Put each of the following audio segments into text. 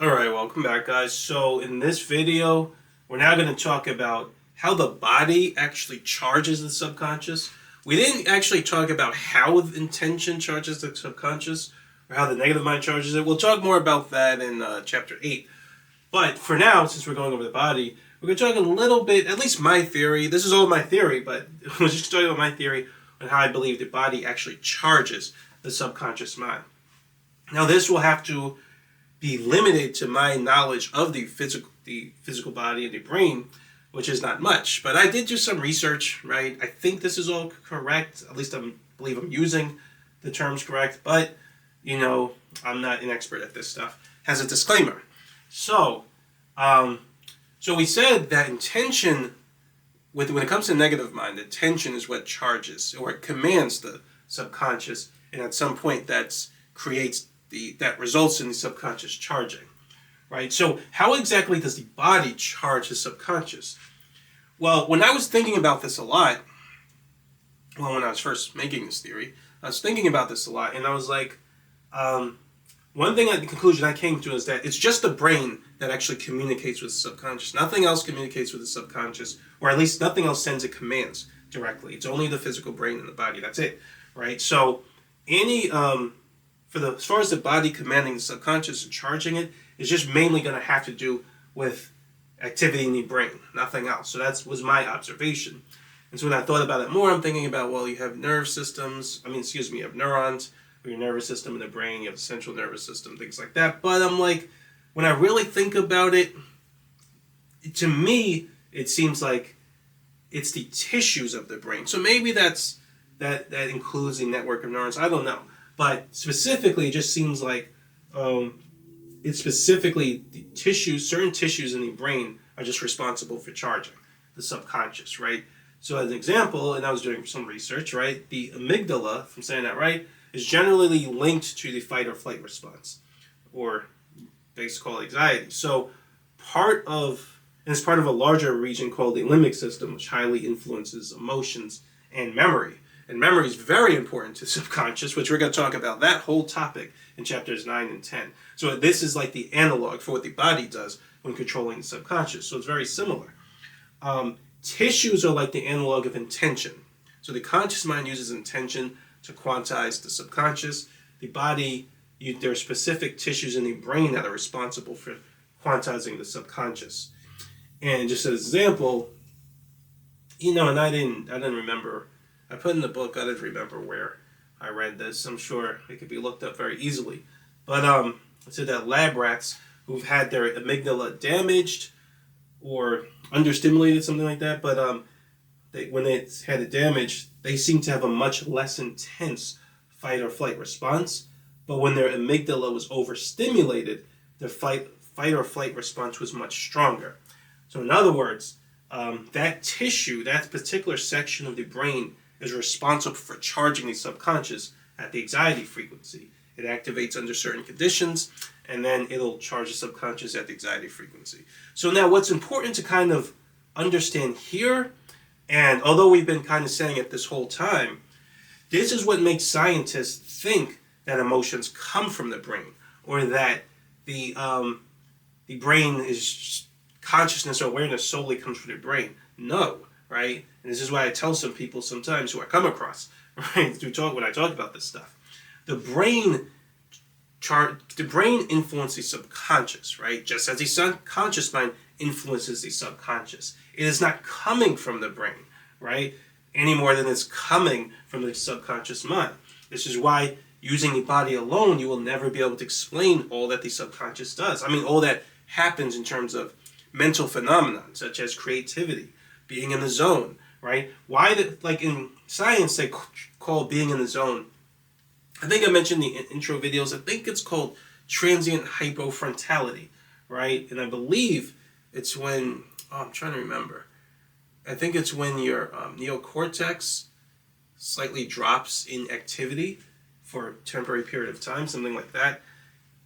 Alright, welcome back guys. So in this video, we're now going to talk about how the body actually charges the subconscious. We didn't actually talk about how the intention charges the subconscious or how the negative mind charges it. We'll talk more about that in chapter 8. But for now, since we're going over the body, we're going to talk a little bit, at least my theory. This is all my theory, but we're just talking about my theory on how I believe the body actually charges the subconscious mind. Now this will have to be limited to my knowledge of the physical body and the brain, which is not much. But I did do some research, right? I think this is all correct. At least I believe I'm using the terms correct. But, I'm not an expert at this stuff. Has a disclaimer. So we said that intention, when it comes to negative mind, intention is what charges, or it commands the subconscious. And at some point that results in the subconscious charging, right? So how exactly does the body charge the subconscious? Well, when I was thinking about this a lot, when I was first making this theory, I was thinking about this a lot, and I was like, one thing, the conclusion I came to is that it's just the brain that actually communicates with the subconscious. Nothing else communicates with the subconscious, or at least nothing else sends it commands directly. It's only the physical brain and the body. That's it, right? So as far as the body commanding the subconscious and charging it, is just mainly going to have to do with activity in the brain, nothing else. So that was my observation. And so when I thought about it more, I'm thinking about, well, you have you have neurons, or your nervous system in the brain, you have the central nervous system, things like that. But I'm like, when I really think about it, to me, it seems like it's the tissues of the brain. So maybe that includes the network of neurons. I don't know. But specifically, it just seems like it's specifically the tissues, certain tissues in the brain are just responsible for charging the subconscious, right? So as an example, and I was doing some research, right, the amygdala, if I'm saying that right, is generally linked to the fight or flight response, or they call it anxiety. So it's part of a larger region called the limbic system, which highly influences emotions and memory. And memory is very important to subconscious, which we're going to talk about that whole topic in chapters 9 and 10. So this is like the analog for what the body does when controlling the subconscious. So it's very similar. Tissues are like the analog of intention. So the conscious mind uses intention to quantize the subconscious. The body, there are specific tissues in the brain that are responsible for quantizing the subconscious. And just as an example, and I didn't remember. I put in the book, I didn't remember where I read this. I'm sure it could be looked up very easily. But it said that lab rats who've had their amygdala damaged or understimulated, something like that, but when they had it damaged, they seem to have a much less intense fight or flight response. But when their amygdala was overstimulated, their fight or flight response was much stronger. So in other words, that tissue, that particular section of the brain, is responsible for charging the subconscious at the anxiety frequency. It activates under certain conditions, and then it'll charge the subconscious at the anxiety frequency. So now what's important to kind of understand here, and although we've been kind of saying it this whole time, this is what makes scientists think that emotions come from the brain, or that the brain is consciousness or awareness solely comes from the brain. No. Right? And this is why I tell some people sometimes who I come across, right, when I talk about this stuff. The brain influences the subconscious, right? Just as the subconscious mind influences the subconscious. It is not coming from the brain, right? Any more than it's coming from the subconscious mind. This is why using the body alone, you will never be able to explain all that the subconscious does. All that happens in terms of mental phenomena, such as creativity, being in the zone, right? Like in science, they call being in the zone, I think I mentioned the intro videos, I think it's called transient hypofrontality, right? And I believe it's when, I'm trying to remember. I think it's when your neocortex slightly drops in activity for a temporary period of time, something like that.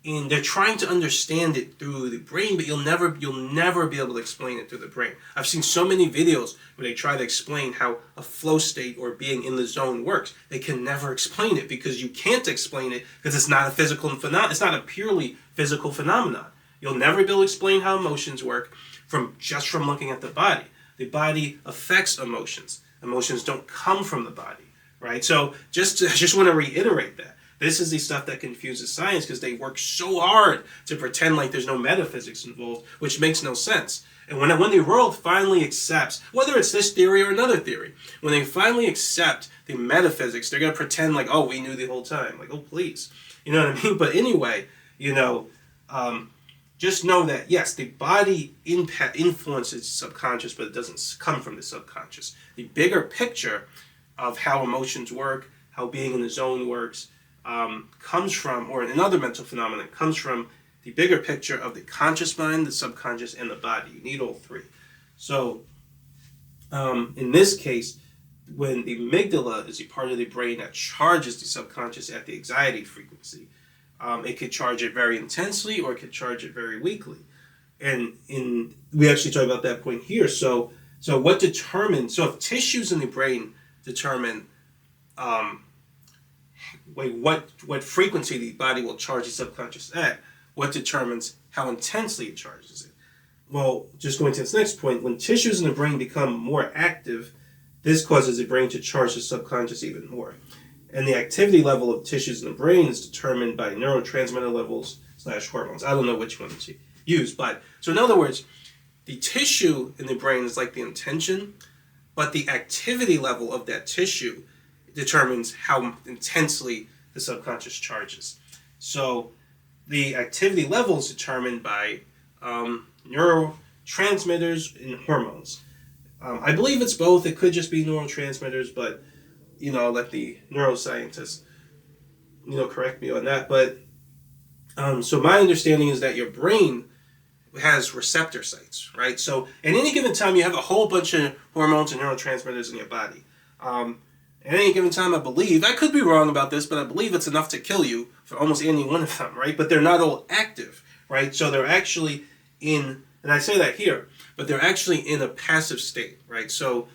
And they're trying to understand it through the brain, but you'll never be able to explain it through the brain. I've seen so many videos where they try to explain how a flow state or being in the zone works. They can never explain it because you can't explain it because it's not a physical phenomenon. It's not a purely physical phenomenon. You'll never be able to explain how emotions work from looking at the body. The body affects emotions. Emotions don't come from the body, right? So I just want to reiterate that. This is the stuff that confuses science because they work so hard to pretend like there's no metaphysics involved, which makes no sense. And when the world finally accepts, whether it's this theory or another theory, when they finally accept the metaphysics, they're going to pretend like, oh, we knew the whole time. Like, oh, please. You know what I mean? But anyway, just know that, yes, the body influences the subconscious, but it doesn't come from the subconscious. The bigger picture of how emotions work, how being in the zone works, comes from, or another mental phenomenon, comes from the bigger picture of the conscious mind, the subconscious, and the body. You need all three. So, in this case, when the amygdala is a part of the brain that charges the subconscious at the anxiety frequency, it could charge it very intensely or it could charge it very weakly. And we actually talk about that point here. So if tissues in the brain determine what frequency the body will charge the subconscious at, what determines how intensely it charges it? Well, just going to this next point, when tissues in the brain become more active, this causes the brain to charge the subconscious even more. And the activity level of tissues in the brain is determined by neurotransmitter levels / hormones. I don't know which one to use, but so in other words, the tissue in the brain is like the intention, but the activity level of that tissue determines how intensely the subconscious charges. So the activity level is determined by neurotransmitters and hormones. I believe it's both. It could just be neurotransmitters, but I'll let the neuroscientists correct me on that. But so my understanding is that your brain has receptor sites, right? So at any given time, you have a whole bunch of hormones and neurotransmitters in your body. At any given time, I believe, I could be wrong about this, but I believe it's enough to kill you for almost any one of them, right? But they're not all active, right? So they're actually in, and I say that here, but they're actually in a passive state, right? So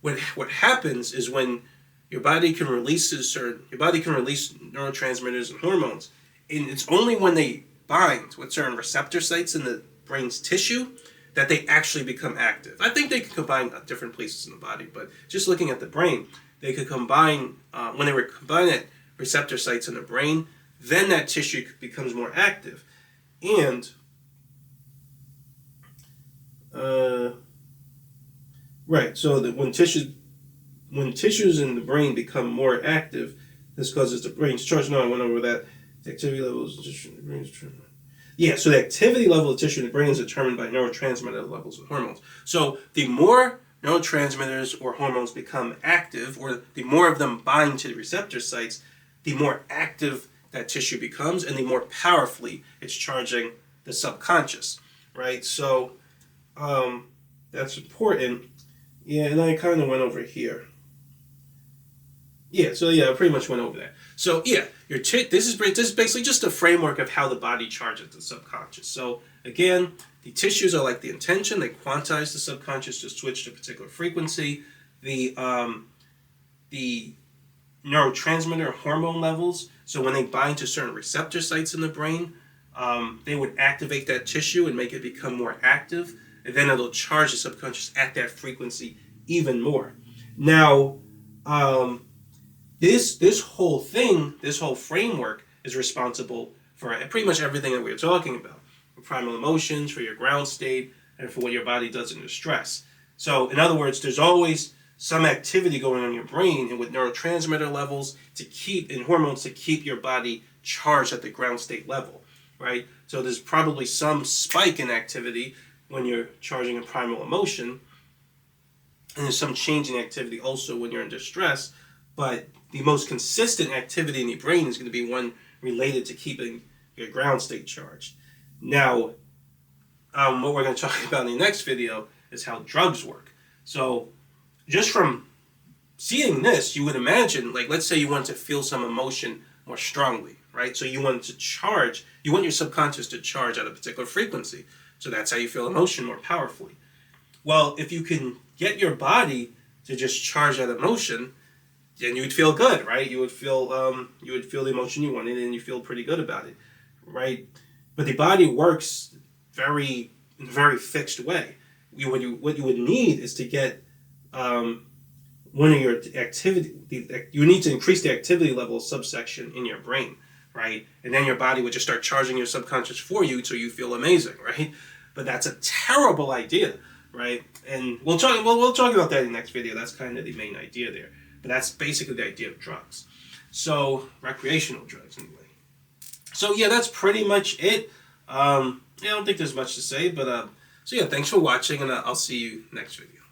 what happens is when your body can release neurotransmitters and hormones, and it's only when they bind with certain receptor sites in the brain's tissue that they actually become active. I think they can combine at different places in the body, but just looking at the brain, they could combine, when they were combined at receptor sites in the brain, then that tissue becomes more active. And, right, so that when tissues in the brain become more active, this causes the brain's charge. No, I went over that. The activity levels, yeah, so the activity level of tissue in the brain is determined by neurotransmitter levels and hormones. So the more neurotransmitters or hormones become active, or the more of them bind to the receptor sites, the more active that tissue becomes and the more powerfully it's charging the subconscious, right? So that's important. Yeah, and I kind of went over here. Yeah, so I pretty much went over that. So yeah, this is basically just a framework of how the body charges the subconscious. So again, the tissues are like the intention; they quantize the subconscious to switch to a particular frequency. The neurotransmitter hormone levels. So when they bind to certain receptor sites in the brain, they would activate that tissue and make it become more active, and then it'll charge the subconscious at that frequency even more. Now, this whole framework is responsible for pretty much everything that we were talking about. For primal emotions, for your ground state, and for what your body does under stress. So in other words, there's always some activity going on in your brain and with neurotransmitter levels and hormones to keep your body charged at the ground state level, right? So there's probably some spike in activity when you're charging a primal emotion, and there's some change in activity also when you're under stress, but the most consistent activity in the brain is going to be one related to keeping your ground state charged. Now, what we're going to talk about in the next video is how drugs work. So just from seeing this, you would imagine, like, let's say you want to feel some emotion more strongly, right? So you want your subconscious to charge at a particular frequency. So that's how you feel emotion more powerfully. Well, if you can get your body to just charge that emotion, then you would feel good, right? You would feel the emotion you wanted, and you feel pretty good about it, right? but the body works in a very fixed way. What you would need is to get one of your activity. You need to increase the activity level subsection in your brain, right? And then your body would just start charging your subconscious for you, so you feel amazing, right? But that's a terrible idea, right? And we'll talk about that in the next video. That's kind of the main idea there. But that's basically the idea of drugs. So recreational drugs, anyway. So yeah, that's pretty much it. I don't think there's much to say, but so yeah, thanks for watching, and I'll see you next video.